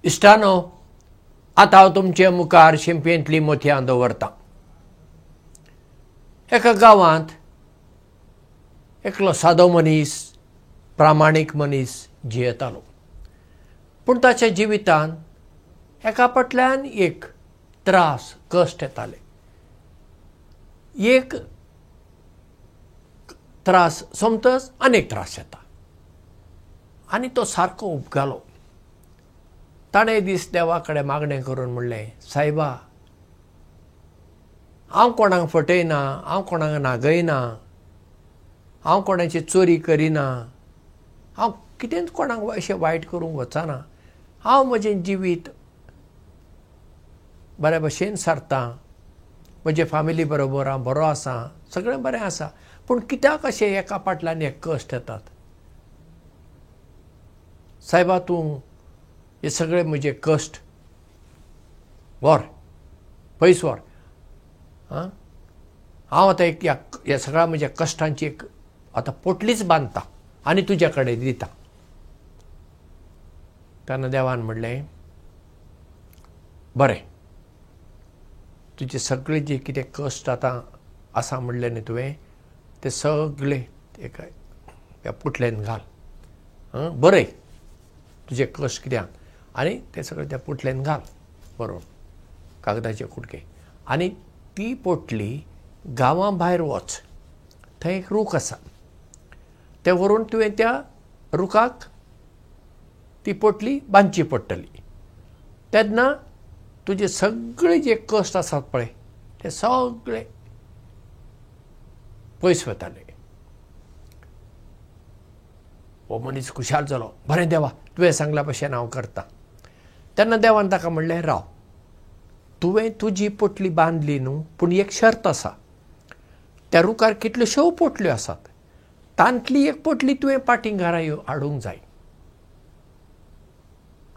इश्टानो, आतां हांव तुमचे मुखार शिंपेंतली मोतयां दवरतां. एका गांवांत एकलो सादो मनीस, प्रामाणीक मनीस जियेतालो. पूण ताच्या जिवितांत एका फाटल्यान एक त्रास, कश्ट येताले. एक त्रास सोंपतच आनीक त्रास येता आनी तो सारको उपगालो. ताणें एक दीस देवा कडेन मागणें करून म्हणलें, सायबा, हांव कोणाक फटयना, हांव कोणाक नागयना, हांव कोणाची चोरी करिना, हांव कितेंच कोणाक अशें वायट करूंक वचना. हांव म्हजें जिवीत बरे भशेन सारतां, म्हजे फॅमिली बरोबर हांव बरो आसा, सगळें बरें आसा. पूण कित्याक अशें एका फाटल्यान एक कश्ट येतात? सायबा, तूं हे सगळे म्हजे कश्ट व्हर, पयस व्हर. हांव आतां ह्या सगळ्या म्हज्या कश्टांची एक आतां पोटलीच बांदता आनी तुज्या कडेन दिता. तेन्ना देवान म्हणलें, बरें, तुजे सगळे जे कितें कश्ट आतां आसा म्हणलें न्ही तुवें, ते सगळे ह्या पुटलेन घाल. बरय तुजे कश्ट कित्याक, आनी ते सगळे त्या पुटलेन घाल बरोवन कागदाचे कुडके. आनी ती पोटली गांवा भायर वच, थंय एक रूख आसा, तें व्हरून तुवें त्या रुखाक ती पोटली बांदची पडटली. तेन्ना तुजे सगळे जे कश्ट आसात पळय, ते सगळे पयस वताले. हो मनीस खुशाल जालो. बरें देवा, तुवें सांगल्या भशेन हांव करतां. तेन्ना देवान ताका म्हणलें, राव, तुवें तुजी पोटली बांदली न्हू, पूण एक शर्त आसा. त्या रुखार कितल्योश्यो पोटल्यो आसात, तांतली एक पोटली तुवें पाटीं घरा हाडूंक जाय.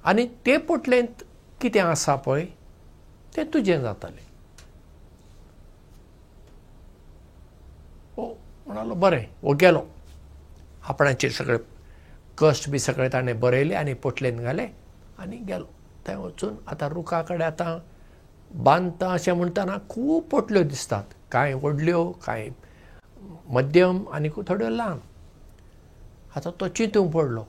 आनी ते पोटलेंत कितें आसा पळय तें तुजें जातलें. हो म्हणालो, बरें. हो गेलो, आपणाचे सगळे कश्ट बी सगळे ताणें बरयले आनी पोटलेन घाले आनी गेलो. थंय वचून आतां रुखा कडेन आतां बांदता अशें म्हणटना खूब पोटल्यो दिसतात. कांय व्हडल्यो, कांय मध्यम आनी थोड्यो ल्हान. आतां तो चिंतूंक पडलो,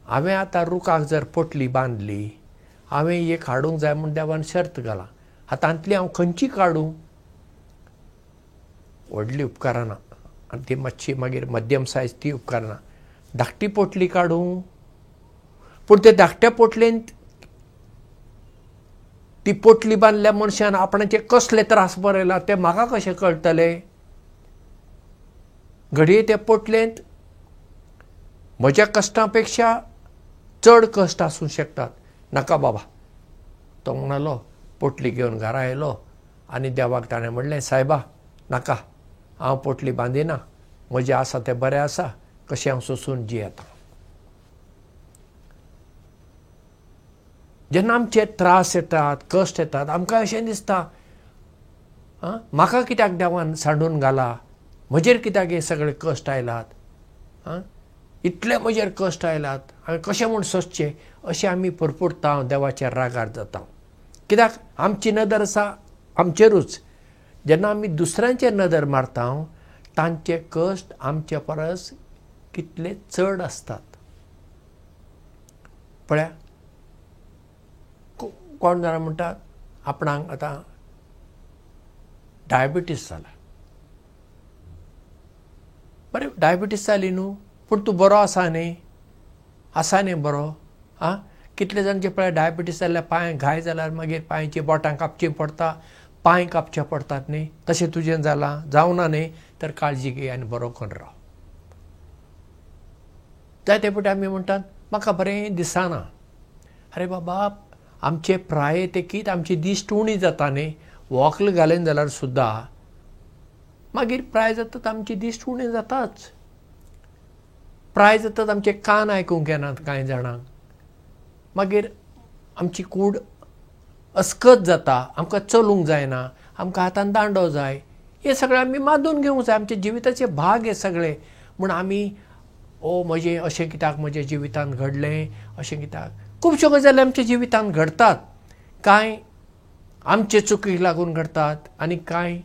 हांवें आतां रुखाक जर पोटली बांदली, हांवें एक हाडूंक जाय म्हूण देवान शर्त घाला. हातांतली हांव खंयची काडूं? व्हडली उपकारना आनी ती मातशी मागीर मध्यम सायज ती उपकारना. धाकटी पोटली काडूं? पूण ते धाकट्या पोटलेंत ती पोटली बांदल्या मनशान आपणाचे कसले त्रास बरयला ते म्हाका कशें कळटले? घडये ते पोटलेंत म्हज्या कश्टां पेक्षा चड कश्ट आसूं शकतात. नाका बाबा. तो म्हणलो, पोटली घेवन घरा येयलो आनी देवाक ताणें म्हणलें, सायबा, नाका, हांव पोटली बांदिना, म्हजें आसा तें बरें आसा, कशें हांव सोंसून जियेतां. जेन्ना आमचे त्रास येतात, कश्ट येतात, आमकां अशें दिसता, म्हाका कित्याक देवान सांडून घाला, म्हजेर कित्याक हे सगळे कश्ट आयलात, इतले म्हजेर कश्ट आयलात, हांवें कशें म्हूण सोंसचें, अशें आमी परपरता देवाच्या रागार जाता. कित्याक आमची नदर आसा आमचेरूच. जेन्ना आमी दुसऱ्यांचेर नदर मारता, तांचे कश्ट आमचे परस कितले चड आसतात. पळया, कोण जाणां म्हणटात आपणाक आतां डायबिटीस जाला. बरें, डायबिटीस जाली न्हू, पूण तूं बरो आसा न्ही? आसा न्ही बरो? कितले जाणचे पळय डायबिटीस जाल्यार पांय घाय जाल्यार मागीर पांयची बोटां कापचीं पडटा, पांय कापचे पडटात न्ही. तशें तुजें जालां? जावना न्ही? तर काळजी घे आनी बरो करून राव. जायते फावटी आमी म्हणटात, म्हाका बरें दिसना. अरे बाबा, आमचे प्रायेत एकीत आमची दिश्ट उणी जाता न्ही. वॉकल घालेन जाल्यार सुद्दां मागीर प्राय जातात आमची दिश्ट उणी जाताच. प्राय जातात आमचे कान आयकूंक येनात कांय जाणांक. मागीर आमची कूड अस्कत जाता, आमकां चलूंक जायना, आमकां हातान दांडो जाय. हे सगळें आमी मादून घेवंक जाय. आमचे जिविताचे भाग हे सगळे. म्हूण आमी म्हजें अशें कित्याक म्हज्या जिवितांत घडलें, अशें कित्याक खुबश्यो गजाली आमच्या जिवितांत घडटात. कांय आमचे चुकीक लागून घडटात आनी कांय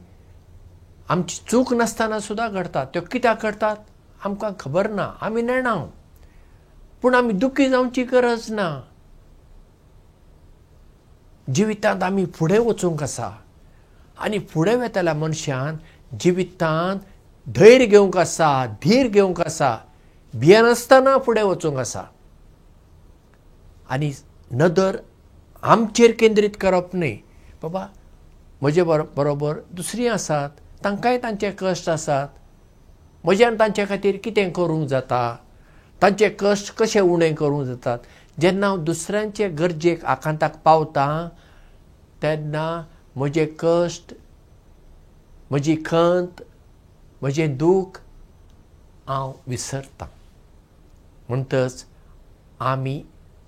आमची चूक नासतना सुद्दां घडटात. त्यो कित्याक घडटात आमकां खबर ना, आमी नेणा. पूण आमी दुखी जावची गरज ना. जिवितांत आमी फुडें वचूंक आसा आनी फुडें वेताल्या मनशान जिवितांत धैर्य घेवंक आसा, धीर घेवंक आसा, भियेनासतना फुडें वचूंक आसा. आनी नदर आमचेर केंद्रीत करप न्ही. बाबा म्हजे बरोबर दुसरीं आसात, तांकांय तांचे कश्ट आसात. म्हज्यान तांचे खातीर कितें करूंक जाता, तांचे कश्ट कशे उणें करूंक जातात. जेन्ना हांव दुसऱ्यांचे गरजेक आकांताक पावतां तेन्ना म्हजे कश्ट, म्हजी खंत, म्हजें दूख हांव विसरतां. म्हणटच आमी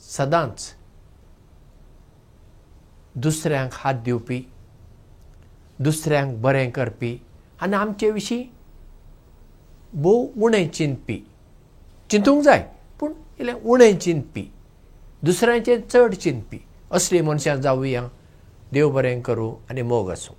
सदांच दुसऱ्यांक हात दिवपी, दुसऱ्यांक बरें करपी आनी आमचे विशीं भोव उणें चिंतूंक जाय पूण इल्लें उणें चिंतपी, दुसऱ्यांचें चड चिंतपी असलीं मनशां जावया. देव बरें करूं आनी मोग आसूं.